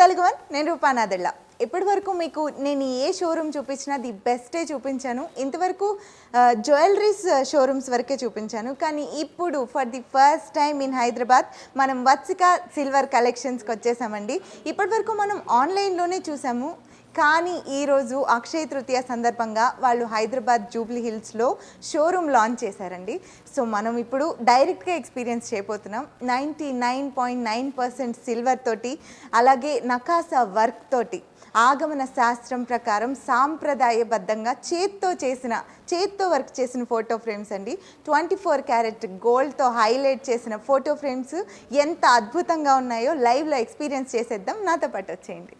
Telugu one, నేను రూపానాదెళ్ళ. ఇప్పటి వరకు మీకు నేను ఏ షోరూమ్ చూపించినా ది బెస్టే చూపించాను. ఇంతవరకు జ్యువెలరీస్ షోరూమ్స్ వరకే చూపించాను. కానీ ఇప్పుడు for the first time in Hyderabad మనం వత్సిక సిల్వర్ కలెక్షన్స్కి వచ్చేసామండి. ఇప్పటి వరకు మనం ఆన్లైన్లోనే చూసాము. కానీ ఈరోజు అక్షయ తృతీయ సందర్భంగా వాళ్ళు హైదరాబాద్ జూబ్లీ హిల్స్లో షోరూమ్ లాంచ్ చేశారండి. సో మనం ఇప్పుడు డైరెక్ట్గా ఎక్స్పీరియన్స్ చేయబోతున్నాం. 99.9% సిల్వర్ తోటి, అలాగే నకాసా వర్క్ తోటి, ఆగమన శాస్త్రం ప్రకారం సాంప్రదాయబద్ధంగా చేత్తో వర్క్ చేసిన ఫోటో ఫ్రేమ్స్ అండి. 24 క్యారెట్ గోల్డ్తో హైలైట్ చేసిన ఫోటో ఫ్రేమ్స్ ఎంత అద్భుతంగా ఉన్నాయో లైవ్లో ఎక్స్పీరియన్స్ చేసేద్దాం. నాతో పాటు వచ్చేయండి.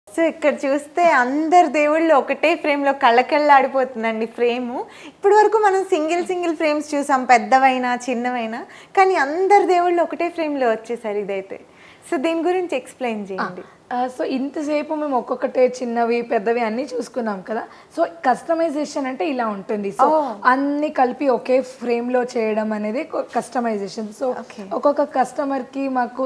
సో ఇక్కడ చూస్తే అందరు దేవుళ్ళు ఒకటే ఫ్రేమ్లో కళ్ళకళ్ళాడిపోతుందండి ఫ్రేము. ఇప్పటి వరకు మనం సింగిల్ ఫ్రేమ్స్ చూసాం, పెద్దవైనా చిన్నవైనా, కానీ అందరు దేవుళ్ళు ఒకటే ఫ్రేమ్లో వచ్చేసారు ఇదైతే. సో దీని గురించి ఎక్స్ప్లెయిన్ చేయండి. సో ఇంతసేపు మేము ఒక్కొక్కటే చిన్నవి పెద్దవి అన్నీ చూసుకున్నాం కదా. సో కస్టమైజేషన్ అంటే ఇలా ఉంటుంది. సో అన్ని కలిపి ఒకే ఫ్రేమ్లో చేయడం అనేది కస్టమైజేషన్. సో ఒక్కొక్క కస్టమర్కి మాకు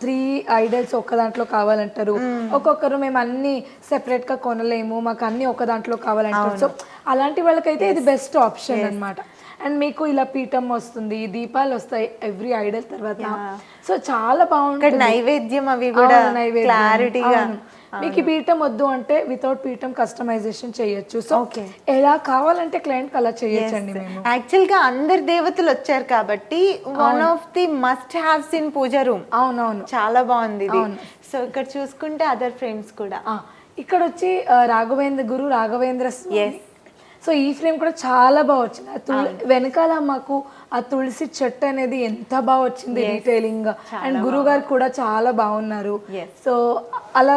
3 ఐడల్స్ ఒక దాంట్లో కావాలంటారు. ఒక్కొక్కరు మేము అన్ని సెపరేట్గా కొనలేము, మాకు అన్ని ఒక దాంట్లో కావాలంటారు. సో అలాంటి వాళ్ళకైతే ఇది బెస్ట్ ఆప్షన్ అన్నమాట. అండ్ మీకు ఇలా పీఠం వస్తుంది, దీపాలు వస్తాయి ఎవ్రీ ఐడల్ తర్వాత. సో చాలా బాగుంటుంది. నైవేద్యం అవి కూడా క్లారిటీగా. మీకు ఈ పీఠం వద్దు అంటే వితౌట్ పీఠం కస్టమైజేషన్ చేయొచ్చు. సో ఎలా కావాలంటే క్లయింట్ అలా చేయొచ్చండి. మేము యాక్చువల్గా అందరు దేవతలు వచ్చారు కాబట్టి one of the must haves in puja room. అవునవును, చాలా బాగుంది ఇది. సో ఇక్కడ చూసుకుంటే అదర్ ఫ్రేమ్స్ కూడా ఇక్కడ వచ్చి గురు రాఘవేంద్ర స్వామి. సో ఈ ఫ్రేమ్ కూడా చాలా బాగా వచ్చింది. వెనకాల మాకు ఆ తులసి చెట్టు అనేది ఎంత బాగా వచ్చింది డీటెయిలింగ్. అండ్ గురువు గారు కూడా చాలా బాగున్నారు. సో అలా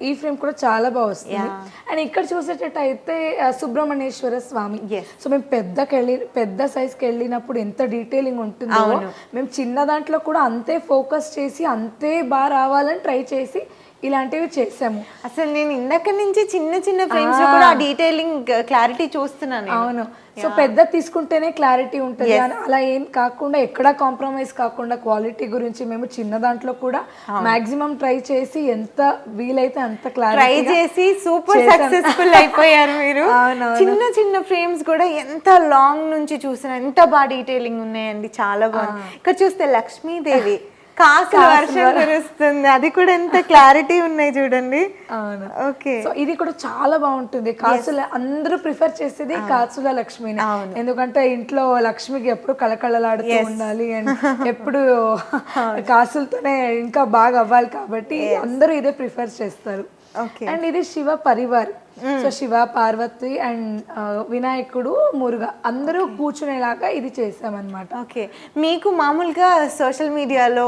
ఈ ఫ్రేమ్ కూడా చాలా బాగా వస్తుంది. అండ్ ఇక్కడ చూసేటట్టు అయితే సుబ్రహ్మణ్యేశ్వర స్వామి. సో మేము పెద్ద సైజ్కి వెళ్ళినప్పుడు ఎంత డీటెయిలింగ్ ఉంటుందో, మేము చిన్న దాంట్లో కూడా అంతే ఫోకస్ చేసి అంతే బాగా రావాలని ట్రై చేసి ఇలాంటివి చేసాము. అసలు నేను ఇందాక నుంచి చిన్న ఫ్రేమ్స్ లో కూడా డీటెయిలింగ్ క్లారిటీ చూస్తున్నాను. అవును. సో పెద్ద తీసుకుంటేనే క్లారిటీ ఉంటుంది. అలా ఏం కాకుండా ఎక్కడా కాంప్రమైజ్ కాకుండా క్వాలిటీ గురించి మేము చిన్న దాంట్లో కూడా మాక్సిమం ట్రై చేసి ఎంత వీలైతే అంత క్లారిటీ ట్రై చేసి సూపర్ సక్సెస్ఫుల్ అయిపోయారు మీరు. చిన్న ఫ్రేమ్స్ కూడా ఎంత లాంగ్ నుంచి చూసినా ఎంత బాగా డీటెయిలింగ్ ఉన్నాయండి, చాలా బాగుంది. ఇక్కడ చూస్తే లక్ష్మీదేవి కాసుల వర్షం కురుస్తుంది, అది కూడా ఎంత క్లారిటీ ఉన్నాయి చూడండి. అవును. ఓకే. సో ఇది కూడా చాలా బాగుంటుంది. కాసుల అందరూ ప్రిఫర్ చేసేది కాసుల లక్ష్మిని. ఎందుకంటే ఇంట్లో లక్ష్మికి ఎప్పుడు కళకళలాడుతూ ఉండాలి అండ్ ఎప్పుడు కాసులతోనే ఇంకా బాగా అవ్వాలి కాబట్టి అందరూ ఇదే ప్రిఫర్ చేస్తారు. అండ్ ఇది శివ పరివార్. సో శివ, పార్వతి అండ్ వినాయకుడు, మురుగా అందరూ కూర్చునేలాగా ఇది చేసామన్నమాట. ఓకే. మీకు మామూలుగా సోషల్ మీడియాలో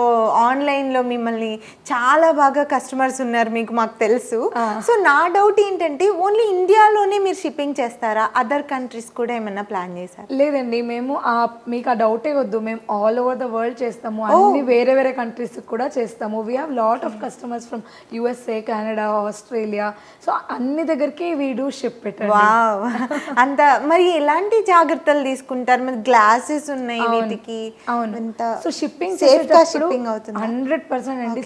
ఆన్లైన్లో మిమ్మల్ని చాలా బాగా కస్టమర్స్ ఉన్నారు మీకు, మాకు తెలుసు. సో నా డౌట్ ఏంటంటే ఓన్లీ ఇండియాలోనే మీరు షిప్పింగ్ చేస్తారా, అదర్ కంట్రీస్ కూడా ఏమైనా ప్లాన్ చేశారు? లేదండి, మేము మీకు ఆ డౌటే వద్దు, మేము ఆల్ ఓవర్ ద వరల్డ్ చేస్తాము. అన్ని వేరే కంట్రీస్ కూడా చేస్తాము. We have lot of customers from USA, Canada, Australia. So అన్ని దగ్గరికి we do ship it. Wow. అంత మరి ఎలాంటి జాగ్రత్తలు తీసుకుంటారు? మరి గ్లాసెస్ ఉన్నాయి వీటికి. అవును. సో షిప్పింగ్ సేఫ్ గా షిప్పింగ్ అవుతుంది 100% అండి.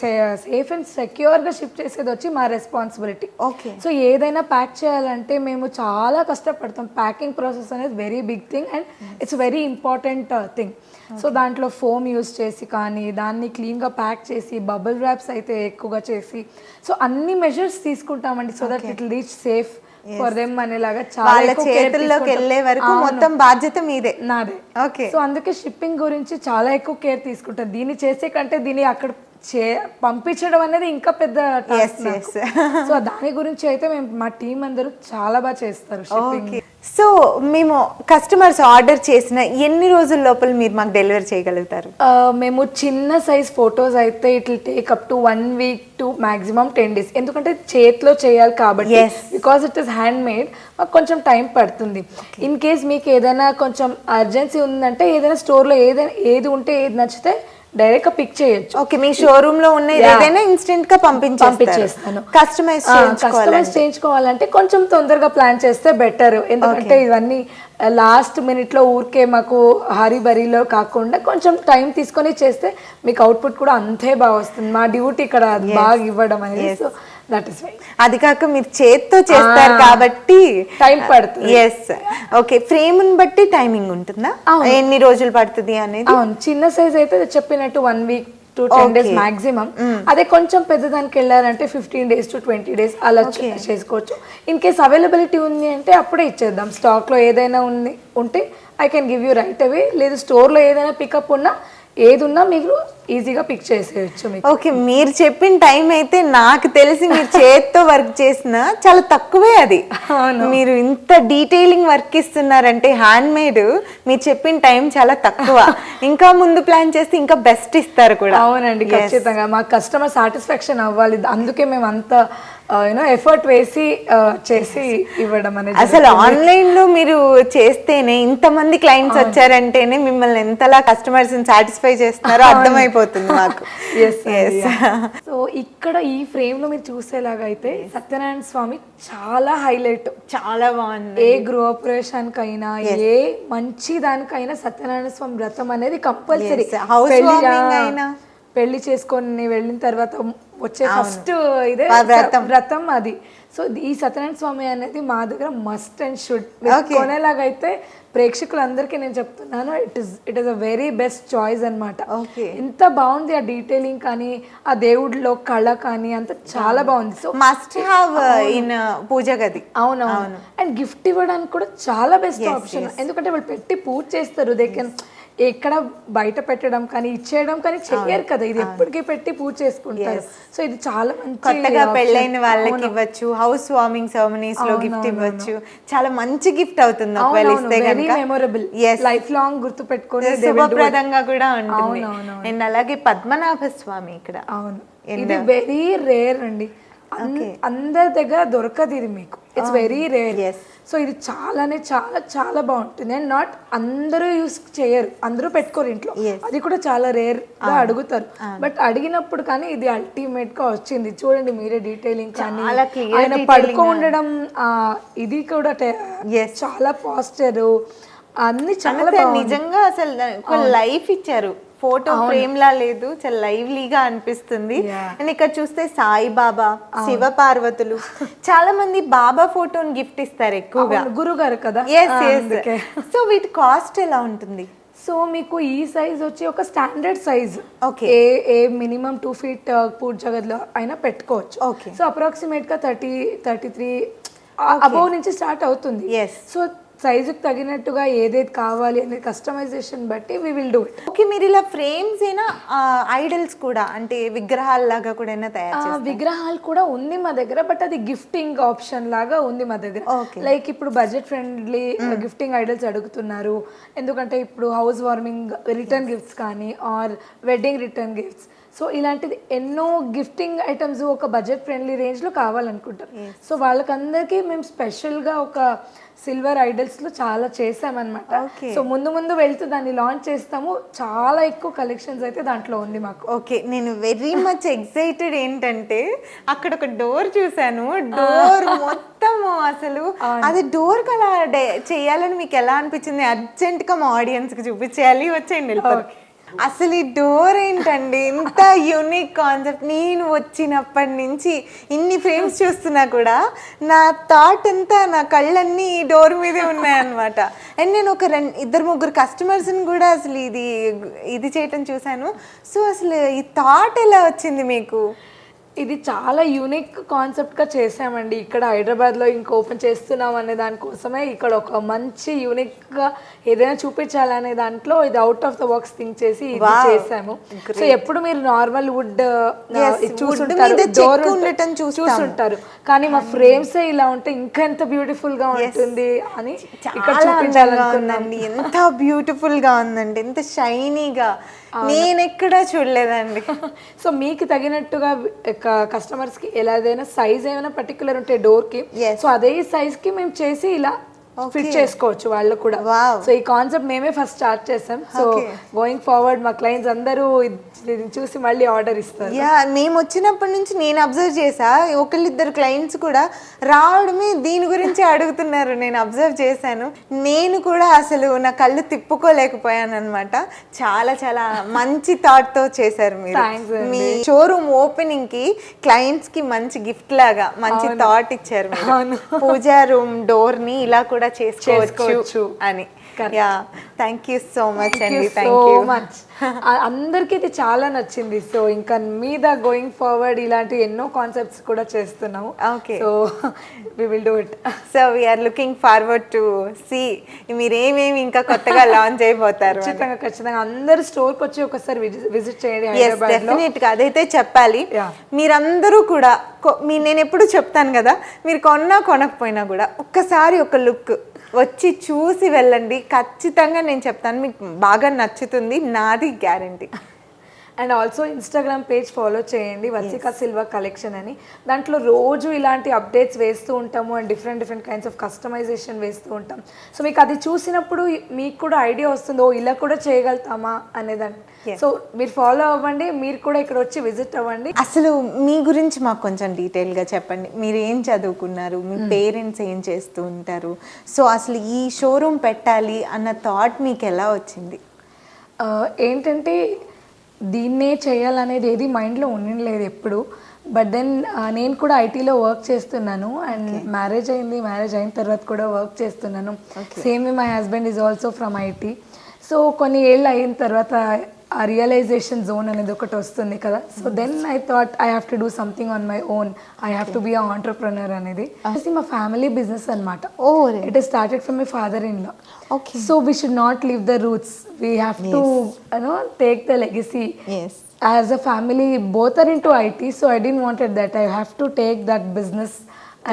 సేఫ్ అండ్ సెక్యూర్ గా షిప్ చేసేది వచ్చి మా రెస్పాన్సిబిలిటీ. ఓకే. సో ఏదైనా ప్యాక్ చేయాలంటే మేము చాలా కష్టపడతాం. ప్యాకింగ్ ప్రాసెస్ అనేది very big thing and it's very important thing. So దాంట్లో ఫోమ్ యూజ్ చేసి కానీ దాన్ని క్లీన్గా ప్యాక్ చేసి బబుల్ ర్యాప్స్ అయితే ఎక్కువగా చేసి సో అన్ని మెజర్స్ తీసుకుంటామండి. So that it will reach safe for them అనేలాగా చాలా చేతుల్లోకి వెళ్ళే వరకు మొత్తం బాధ్యత మీదే, నాదే. ఓకే. సో అందుకే షిప్పింగ్ గురించి చాలా ఎక్కువ కేర్ తీసుకుంటాం. దీన్ని చేసే కంటే దీన్ని అక్కడ పంపించడం అనేది ఇంకా పెద్ద టాస్క్. సో దాని గురించి అయితే మేము మా టీం అందరూ చాలా బాగా చేస్తారు షిప్పింగ్. సో మేము కస్టమర్స్ ఆర్డర్ చేసిన ఎన్ని రోజుల లోపల మీరు మాకు డెలివరీ చేయగలుగుతారు? మేము చిన్న సైజ్ ఫొటోస్ అయితే it will take up to 1 week to maximum 10 days. ఎందుకంటే చేతిలో చేయాలి కాబట్టి, because it is hand made, మాకు కొంచెం టైం పడుతుంది. ఇన్ కేస్ మీకు ఏదైనా కొంచెం అర్జెన్సీ ఉందంటే ఏదైనా స్టోర్లో ఏది ఉంటే ఏది నచ్చితే డైరెక్ట్ గా పిక్ చేయొచ్చు. ఓకే, మీ షోరూమ్ లో ఉన్న ఏదైనా ఇన్స్టెంట్ గా పంపించేస్తాను. కస్టమైజ్ చేయించుకోవాలంటే కొంచెం తొందరగా ప్లాన్ చేస్తే బెటర్, ఎందుకంటే ఇవన్నీ లాస్ట్ మినిట్ లో ఊరికే మాకు హరీ బరీలో కాకుండా కొంచెం టైం తీసుకొని చేస్తే మీకు అవుట్పుట్ కూడా అంతే బాగా వస్తుంది. మా డ్యూటీ ఇక్కడ బాగా ఇవ్వడం అనేది. So that is why. అది కాక మీరు చేత్తో చేస్తారు కాబట్టి టైం పడుతుంది. ఎస్. ఓకే, ఫ్రేమ్ ని బట్టి టైమింగ్ ఉంటుందా, ఎన్ని రోజులు పడుతుంది అనేది? అవును, చిన్న సైజ్ అయితే చెప్పినట్టు 1 week to 10 days మాక్సిమం. అదే కొంచెం పెద్దదానికి వెళ్ళారంటే 15 days to 20 days అలా చేసుకోవచ్చు. ఇన్ కేస్ అవైలబిలిటీ ఉంది అంటే అప్పుడే ఇచ్చేద్దాం. స్టాక్ లో ఏదైనా ఉంటే I can give you right away. లేదు స్టోర్ లో ఏదైనా పికప్ ఉన్నా ఏది ఉన్నా మీరు ఈజీగా పిక్ చేసేయచ్చు. ఓకే, మీరు చెప్పిన టైం అయితే నాకు తెలిసి మీరు చేత్తో వర్క్ చేసిన చాలా తక్కువే అది. మీరు ఇంత డీటెయిలింగ్ వర్క్ ఇస్తున్నారంటే హ్యాండ్ మేడ్, మీరు చెప్పిన టైం చాలా తక్కువ. ఇంకా ముందు ప్లాన్ చేస్తే ఇంకా బెస్ట్ ఇస్తారు కూడా. అవునండి, ఖచ్చితంగా మా కస్టమర్ సాటిస్ఫాక్షన్ అవ్వాలి, అందుకే మేము అంత ఎఫర్ట్ వేసి చేసి ఇవ్వడం అనేది. అసలు ఆన్లైన్ లో మీరు చేస్తేనే ఇంతమంది క్లయింట్స్ వచ్చారంటేనే మిమ్మల్ని ఎంతలా కస్టమర్స్ సాటిస్ఫై చేస్తున్నారో అర్థమైపోతుంది మాకు. సో ఇక్కడ ఈ ఫ్రేమ్ లో మీరు చూసేలాగా అయితే సత్యనారాయణ స్వామి చాలా హైలైట్, చాలా బాగుంది. ఏ గృహప్రవేశానికైనా ఏ మంచి దానికైనా సత్యనారాయణ స్వామి వ్రతం అనేది కంపల్సరీ. పెళ్లి చేసుకొని వెళ్ళిన తర్వాత వచ్చే ఫస్ట్ ఇదే వ్రతం అది. సో ఈ సత్యనారాయణ స్వామి అనేది మా దగ్గర మస్ట్ అండ్ షుడ్. కొనేలాగైతే ప్రేక్షకులందరికీ నేను చెప్తున్నాను, it is a very best choice అనమాట. ఎంత బాగుంది ఆ డీటెయిలింగ్ కానీ, ఆ దేవుడిలో కళ కానీ అంత చాలా బాగుంది. సో మస్ట్ హావ్ ఇన్ పూజ గది. అవునవును. అండ్ గిఫ్ట్ ఇవ్వడానికి కూడా చాలా బెస్ట్ ఆప్షన్, ఎందుకంటే వాళ్ళు పెట్టి పూజ చేస్తారు. దే కెన్ ఎక్కడ బయట పెట్టడం కానీ ఇచ్చేయడం కానీ చెయ్యరు కదా, ఇది ఎప్పటికీ పెట్టి పూజ చేసుకుంటారు. సో ఇది చాలా మంచి, కొత్తగా పెళ్ళైన వాళ్ళకి ఇవ్వచ్చు, హౌస్ వార్మింగ్ సెరమనీస్ లో గిఫ్ట్ ఇవ్వచ్చు. చాలా మంచి గిఫ్ట్ అవుతుంది ఒకవేళ ఇస్తే గనుక. వెరీ మెమొరబుల్, లైఫ్ లాంగ్ గుర్తు పెట్టుకునే శుభప్రదంగా కూడా ఉంటుంది. అండ్ అలాగే పద్మనాభ స్వామి ఇక్కడ. అవును, ఇది వెరీ రేర్ అండి, అందరి దగ్గర దొరకదు ఇది మీకు. It's very rare. సో ఇది చాలానే చాలా చాలా బాగుంటుంది. అండ్ నాట్ అందరూ యూస్ చేయరు, అందరూ పెట్టుకోరు ఇంట్లో, అది కూడా చాలా రేర్ గా అడుగుతారు. బట్ అడిగినప్పుడు కానీ ఇది అల్టిమేట్ గా వచ్చింది. చూడండి మీరే, డీటెయిలింగ్ కానీ ఆయన పడుకో ఉండడం, ఇది కూడా చాలా పాస్చర్ అన్ని చాలా నిజంగా అసలు లైఫ్ ఇచ్చారు. ఫోటో ఫ్రేమ్ లా లేదు, చాలా లైవ్లీగా అనిపిస్తుంది. అండ్ ఇక్కడ చూస్తే సాయిబాబా, శివ పార్వతులు, చాలా మంది బాబా ఫోటోని గిఫ్ట్ ఇస్తారు ఎక్కువగా, గురుగారు కదా. సో వీటి కాస్ట్ ఎలా ఉంటుంది? సో మీకు ఈ సైజ్ వచ్చి ఒక స్టాండర్డ్ సైజ్, ఏ మినిమం 2 feet పూజ గదిలో అయినా పెట్టుకోవచ్చు. సో అప్రాక్సిమేట్ గా 33 అబౌవ్ నుంచి స్టార్ట్ అవుతుంది. సో సైజుకి తగినట్టుగా ఏదేది కావాలి అనే కస్టమైజేషన్ బట్టి we will do it. Okay, మీరు ఇలా ఫ్రేమ్స్ అయినా ఐడల్స్ కూడా అంటే విగ్రహాల లాగా కూడా తయారు, విగ్రహాలు కూడా ఉంది మా దగ్గర, బట్ అది గిఫ్టింగ్ ఆప్షన్ లాగా ఉంది మా దగ్గర. లైక్ ఇప్పుడు బడ్జెట్ ఫ్రెండ్లీ గిఫ్టింగ్ ఐడల్స్ అడుగుతున్నారు, ఎందుకంటే ఇప్పుడు హౌస్ వార్మింగ్ రిటర్న్ గిఫ్ట్స్ కానీ or wedding return gifts. So ఇలాంటిది ఎన్నో గిఫ్టింగ్ ఐటమ్స్ ఒక బడ్జెట్ ఫ్రెండ్లీ రేంజ్లో కావాలనుకుంటారు. సో వాళ్ళకందరికీ మేము స్పెషల్గా ఒక సిల్వర్ ఐడల్స్లో చాలా చేసామన్నమాట. సో ముందు ముందు వెళ్తూ దాన్ని లాంచ్ చేస్తాము. చాలా ఎక్కువ కలెక్షన్స్ అయితే దాంట్లో ఉంది మాకు. ఓకే, నేను వెరీ మచ్ ఎక్సైటెడ్. ఏంటంటే అక్కడ ఒక డోర్ చూసాను, డోర్ మొత్తం అసలు అది డోర్ అలా చేయాలని మీకు ఎలా అనిపించింది? అర్జెంట్గా మా ఆడియన్స్కి చూపించేయాలి, వచ్చేయండి. అసలు ఈ డోర్ ఏంటండి, ఇంత యూనిక్ కాన్సెప్ట్. నేను వచ్చినప్పటి నుంచి ఇన్ని ఫ్రేమ్స్ చూస్తున్నా కూడా నా థాట్ అంతా, నా కళ్ళన్నీ ఈ డోర్ మీదే ఉన్నాయన్నమాట. అండ్ నేను ఒక 2-3 కస్టమర్స్ని కూడా అసలు ఇది చేయటం చూశాను. సో అసలు ఈ థాట్ ఎలా వచ్చింది మీకు? ఇది చాలా యూనిక్ కాన్సెప్ట్గా చేసామండి. ఇక్కడ హైదరాబాద్లో ఇంక ఓపెన్ చేస్తున్నాం అనే దానికోసమే ఇక్కడ ఒక మంచి యూనిక్గా ఏదైనా చూపించాలనే దాంట్లో ఇది out of the box think చేసి ఇది చేసాము. సో ఎప్పుడు మీరు నార్మల్ వుడ్ చూసుంటారు, కానీ మా ఫ్రేమ్స్ ఇలా ఉంటే ఇంకా ఎంత బ్యూటిఫుల్ గా ఉంటుంది అని ఇక్కడ చూపించాలనుకున్నాను. ఎంత బ్యూటిఫుల్ గా ఉందండి, ఎంత షైనీగా, నేను ఎక్కడా చూడలేదండి. సో మీకు తగినట్టుగా కస్టమర్స్ కి ఎలాదైనా సైజ్ ఏమైనా పర్టికులర్ ఉంటే డోర్ కి, సో అదే సైజ్ కి మేము చేసి ఇలా ఫిట్ చేసుకోవచ్చు వాళ్ళు కూడా. Wow. సో ఈ కాన్సెప్ట్ మేమే ఫస్ట్ స్టార్ట్ చేసాం. సో గోయింగ్ ఫార్వర్డ్ మా క్లయింట్స్ అందరూ ఇది చూసి మళ్ళీ ఆర్డర్ ఇస్తారు. యా, మేము వచ్చినప్పటి నుంచి నేను అబ్జర్వ్ చేసా, ఒకళ్ళిద్దరు క్లయింట్స్ కూడా రావడమే దీని గురించి అడుగుతున్నారు. నేను అబ్జర్వ్ చేశాను. నేను కూడా అసలు నా కళ్ళు తిప్పుకోలేకపోయాను అనమాట. చాలా చాలా మంచి థాట్ తో చేశారు మీరు. Thanks అండి. మీ షోరూమ్ ఓపెనింగ్ కి క్లయింట్స్ కి మంచి గిఫ్ట్ లాగా మంచి థాట్ ఇచ్చారు మీరు. పూజా రూమ్ డోర్ ని ఇలా కూడా చేసుకోవచ్చు అని. Yeah, thank you so much అండి. Thank you much. అందరికీ ఇది చాలా నచ్చింది. సో ఇంకా మీద గోయింగ్ ఫార్వర్డ్ ఇలాంటి ఎన్నో కాన్సెప్ట్స్ కూడా చేస్తున్నాము. Okay. So we will do it. So we're looking forward to see మీరేమేమి ఇంకా కొత్తగా లాంచ్ అయిపోతారు. ఖచ్చితంగా అందరు స్టోర్కి వచ్చి ఒకసారి విజిట్ చేయండి హైదరాబాద్ లో. డెఫినెట్ గా అదైతే చెప్పాలి. మీరందరూ కూడా నేను ఎప్పుడు చెప్తాను కదా, మీరు కొన్నా కొనకపోయినా కూడా ఒక్కసారి ఒక లుక్ వచ్చి చూసి వెళ్ళండి. ఖచ్చితంగా నేను చెప్తాను మీకు బాగా నచ్చుతుంది, నాది guarantee. And also Instagram page follow చేయండి, వత్సికా సిల్వర్ కలెక్షన్ అని. దాంట్లో రోజు ఇలాంటి అప్డేట్స్ వేస్తూ ఉంటాము and different kinds of customization వేస్తూ ఉంటాం. సో మీకు అది చూసినప్పుడు మీకు కూడా ఐడియా వస్తుంది, ఓ ఇలా కూడా చేయగలుగుతామా అనేదాన్ని. సో మీరు ఫాలో అవ్వండి, మీరు కూడా ఇక్కడ వచ్చి విజిట్ అవ్వండి. అసలు మీ గురించి మాకు కొంచెం డీటెయిల్గా చెప్పండి. మీరు ఏం చదువుకున్నారు, మీ పేరెంట్స్ ఏం చేస్తూ ఉంటారు, సో అసలు ఈ షోరూమ్ పెట్టాలి అన్న థాట్ మీకు ఎలా వచ్చింది? ఏంటంటే దీన్నే చేయాలనేది ఏది మైండ్లో ఉండలేదు ఎప్పుడు. బట్ దెన్ నేను కూడా ఐటీలో వర్క్ చేస్తున్నాను అండ్ మ్యారేజ్ అయింది. మ్యారేజ్ అయిన తర్వాత కూడా వర్క్ చేస్తున్నాను. Same my husband is also from IT. So కొన్ని ఏళ్ళు అయిన తర్వాత ఆ రియలైజేషన్ జోన్ అనేది ఒకటి వస్తుంది కదా. So then I thought I have to do something on my own, I have to be a entrepreneur అనేది. మా ఫ్యామిలీ బిజినెస్ అనమాట. It is started from my father in law. So we should not leave the roots, we have to take the legacy. As a family, both are into IT, so I didn't wanted that. I have to take that business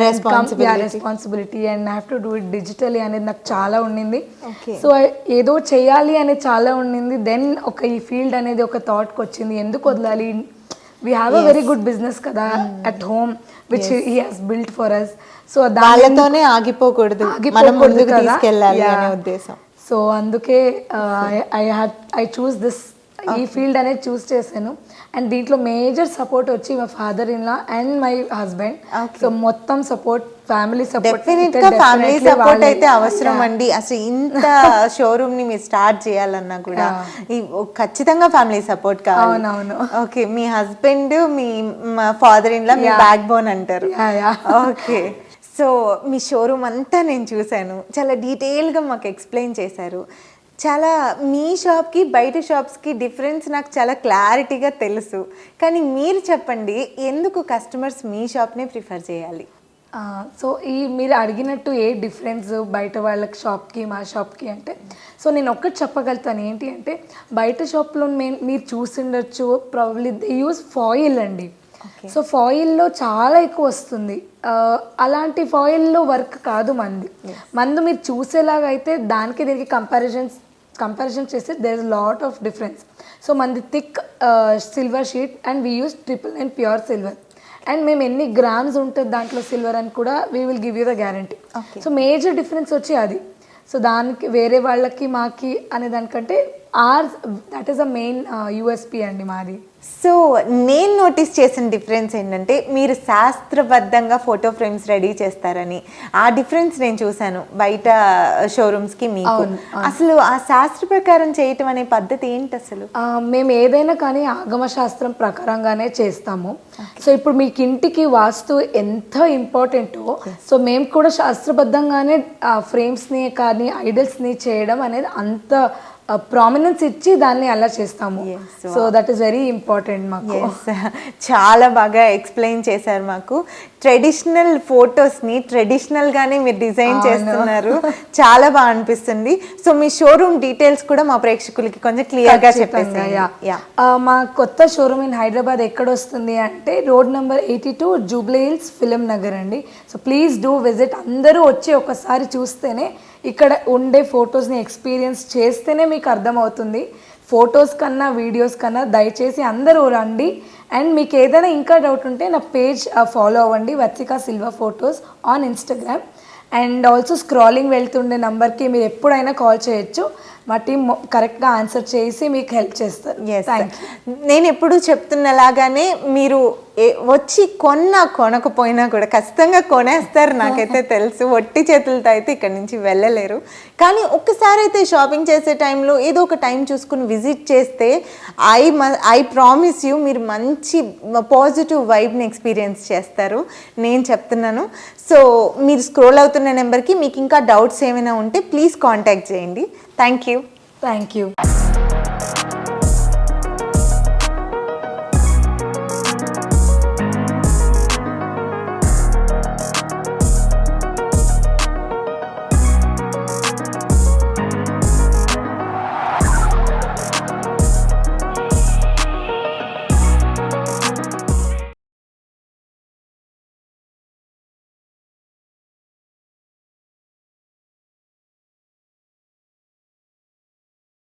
responsibility and I have to do it digitally అనేది నాకు చాలా ఉండింది. So ఏదో చేయాలి అనేది చాలా ఉండింది. Then ఒక ఈ ఫీల్డ్ అనేది ఒక థాట్కి వచ్చింది, ఎందుకు వదలాలి, we have a very good business కదా at home which he has built for us. So దానితోనే ఆగిపోకూడదు, మనం ముందుకు తీసుకెళ్ళాలి అనే ఉద్దేశం. సో అందుకే ఐ చూస్ దిస్, ఈ ఫీల్డ్ అనేది చూస్ చేశాను. అండ్ దీంట్లో మేజర్ సపోర్ట్ వచ్చి మా father in law and my husband. So మొత్తం సపోర్ట్, ఫ్యామిలీ సపోర్ట్. డెఫినెట్ గా ఫ్యామిలీ సపోర్ట్ అయితే అవసరం అండి. అసలు ఇంత షోరూమ్ ని మీరు స్టార్ట్ చేయాలన్నా కూడా ఖచ్చితంగా ఫ్యామిలీ సపోర్ట్ కావాలి. అవునవును. Okay, me husband, me father in law me back bone అంటారు. ఓకే, సో మీ షోరూమ్ అంతా నేను చూశాను, చాలా డీటెయిల్గా మాకు ఎక్స్ప్లెయిన్ చేశారు. చాలా మీ షాప్కి బయట షాప్స్కి డిఫరెన్స్ నాకు చాలా క్లారిటీగా తెలుసు. కానీ మీరు చెప్పండి, ఎందుకు కస్టమర్స్ మీ షాప్నే ప్రిఫర్ చేయాలి? సో ఈ మీరు అడిగినట్టు ఏ డిఫరెన్స్ బయట వాళ్ళకి షాప్కి మా షాప్కి అంటే, సో నేను ఒక్కటి చెప్పగలుగుతాను. ఏంటి అంటే బయట షాప్లో మీరు చూసిండొచ్చు, ప్రాబ్లీ దే యూజ్ ఫాయిల్ అండి. సో ఫాయిల్లో చాలా ఎక్కువ వస్తుంది. అలాంటి ఫాయిల్లో వర్క్ కాదు మందు మీరు చూసేలాగా అయితే దానికి దీనికి కంపారిజన్ చేస్తే there is lot of difference. So మనది thick silver sheet and we use 999 pure silver. And మేము ఎన్ని గ్రామ్స్ ఉంటుంది దాంట్లో సిల్వర్ అని కూడా we will give you the guarantee. So major difference వచ్చి అది. సో దానికి వేరే వాళ్ళకి మాకి అనే దానికంటే that is a main USP అండి మాది. సో నేను నోటీస్ చేసిన డిఫరెన్స్ ఏంటంటే మీరు శాస్త్రబద్ధంగా ఫోటో ఫ్రేమ్స్ రెడీ చేస్తారని, ఆ డిఫరెన్స్ నేను చూశాను బయట షోరూమ్స్కి మీకు. అసలు ఆ శాస్త్ర ప్రకారం చేయటం అనే పద్ధతి ఏంటి అసలు? మేము ఏదైనా కానీ ఆగమ శాస్త్రం ప్రకారంగానే చేస్తాము. సో ఇప్పుడు మీకు ఇంటికి వాస్తు ఎంత ఇంపార్టెంటో, సో మేము కూడా శాస్త్రబద్ధంగానే ఫ్రేమ్స్ని కానీ ఐడల్స్ని చేయడం అనేది అంత ప్రామినెన్స్ ఇచ్చి దాన్ని అలా చేస్తాము. So that is very important మాకు. చాలా బాగా ఎక్స్ప్లెయిన్ చేశారు మాకు. ట్రెడిషనల్ ఫొటోస్ని ట్రెడిషనల్గానే మీరు డిజైన్ చేస్తున్నారు, చాలా బాగా అనిపిస్తుంది. సో మీ షోరూమ్ డీటెయిల్స్ కూడా మా ప్రేక్షకులకి కొంచెం క్లియర్గా చెప్పేసి. మా కొత్త షోరూమ్ ఇన్ హైదరాబాద్ ఎక్కడ వస్తుంది అంటే రోడ్ నెంబర్ 82 జూబ్లీ హిల్స్ ఫిలిం నగర్ అండి. So please do visit. అందరూ వచ్చి ఒకసారి చూస్తేనే, ఇక్కడ ఉండే ఫొటోస్ని ఎక్స్పీరియన్స్ చేస్తేనే మీకు అర్థమవుతుంది. ఫొటోస్ కన్నా వీడియోస్ కన్నా దయచేసి అందరూ రండి. అండ్ మీకు ఏదైనా ఇంకా డౌట్ ఉంటే నా పేజ్ ఫాలో అవ్వండి, Vatsika silver photos on Instagram. And also scrolling వెళ్తుండే నెంబర్కి మీరు ఎప్పుడైనా కాల్ చేయొచ్చు, మా టీం కరెక్ట్గా ఆన్సర్ చేసి మీకు హెల్ప్ చేస్తారు. Thank you. నేను ఎప్పుడు చెప్తున్నలాగానే మీరు వచ్చి కొనకపోయినా కూడా ఖచ్చితంగా కొనేస్తారు, నాకైతే తెలుసు. ఒట్టి చేతులతో అయితే ఇక్కడ నుంచి వెళ్ళలేరు. కానీ ఒక్కసారి అయితే షాపింగ్ చేసే టైంలో ఏదో ఒక టైం చూసుకుని విజిట్ చేస్తే ఐ ప్రామిస్ యూ మీరు మంచి పాజిటివ్ వైబ్ని ఎక్స్పీరియన్స్ చేస్తారు, నేను చెప్తున్నాను. సో మీరు స్క్రోల్ అవుతున్న నెంబర్కి మీకు ఇంకా డౌట్స్ ఏమైనా ఉంటే ప్లీజ్ కాంటాక్ట్ చేయండి. Thank you. Thank you.